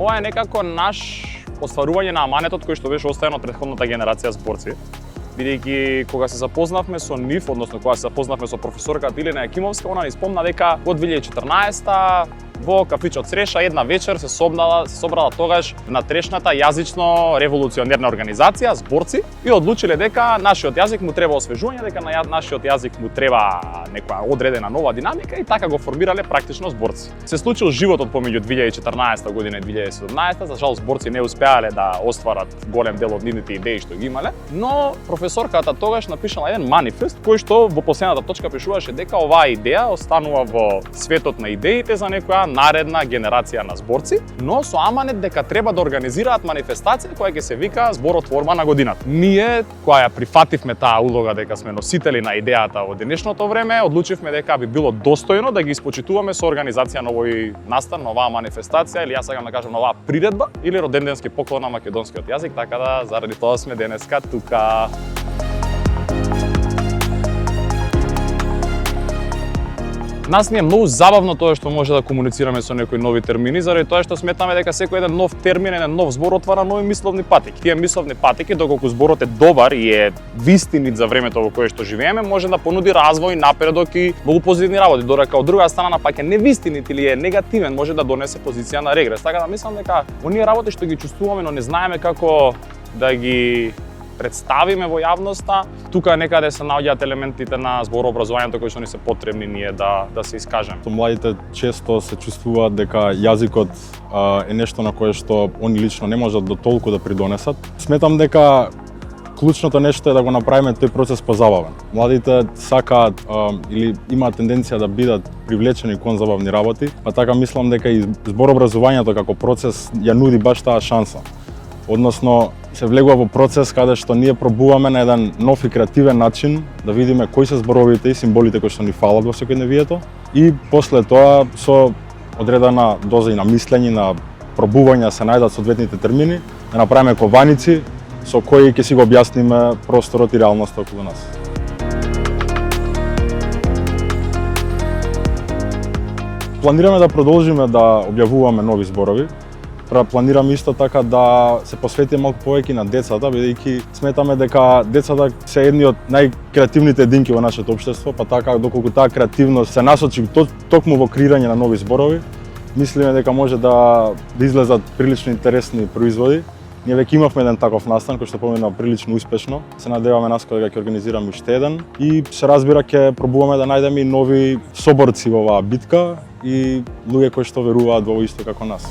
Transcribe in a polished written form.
ова е некако наш остварување на аманетот кој што беше оставен од претходната генерација зборци. Бидејќи кога се запознавме со нив, односно кога се запознавме со професорката Илена Јакимовска, она ни спомна дека во 2014 во кафичот Среша една вечер се собрала тогаш на трешната јазично револуционерна организација зборци и одлучиле дека нашиот јазик му треба освежување, дека на нашиот јазик му треба некоја одредена нова динамика и така го формирале практично зборци. Се случил животот помеѓу 2014 година и 2017, за жал зборци не успеале да остварат голем дел од нивните идеи што ги имале, но професорката тогаш напишала еден манифест кој што во последната точка пишуваше дека оваа идеја останува во светот на идеите за некоја наредна генерација на зборци, но со аманет дека треба да организираат манифестација која ќе се вика зборотворба на годината. Ние, која ја прифативме таа улога дека сме носители на идејата во денешното време, одлучивме дека би било достојно да ги испочитуваме со организација на овој настан, на оваа манифестација или јас сакам да кажам на оваа приредба или роденденски поклон на македонскиот јазик, така да заради тоа сме денеска тука. Нас ни е многу забавно тоа што може да комуницираме со некои нови термини, заради тоа што сметаме дека секој еден нов термин, еден нов збор отвара нови мисловни патеки. Тие мисловни патеки, доколку зборот е добар и е вистинит за времето во кое што живееме, може да понуди развој, напредок и многу позитивни работи, додека од друга страна пак е невистинит или е негативен, може да донесе позиција на регрес. Така да мислам дека оние работи што ги чувствуваме, но не знаеме како да ги представиме во јавноста, тука некаде се наоѓаат елементите на зборообразувањето кои што ни се потребни ние да се искажеме. Младите често се чувствуваат дека јазикот е нешто на кое што они лично не можат до толку да придонесат. Сметам дека клучното нешто е да го направиме тој процес позабавен. Младите сакаат или имаат тенденција да бидат привлечени кон забавни работи, па така мислам дека и зборообразувањето како процес ја нуди баш таа шанса. Односно, се влегува во процес каде што ние пробуваме на еден нов и креативен начин да видиме кои се зборовите и символите кои што ни фалат во секојдневието и после тоа со одредена доза и на мислење, на пробување се најдат соодветните термини, да направиме кованици со кои ќе си го објасниме просторот и реалноста околу нас. Планираме да продолжиме да објавуваме нови зборови. Планираме исто така да се посветиме малку повеќе на децата, бидејќи сметаме дека децата се едни од најкреативните единки во нашето општество, па така доколку таа креативност се насочи токму во креирање на нови зборови, мислиме дека може да излезат прилично интересни производи. Ние веќе имавме еден таков настан кој што помина прилично успешно. Се надеваме наскоро дека ќе организираме уште еден и се разбира ќе пробуваме да најдеме и нови соборци во оваа битка и луѓе кои што веруваат во исто како нас.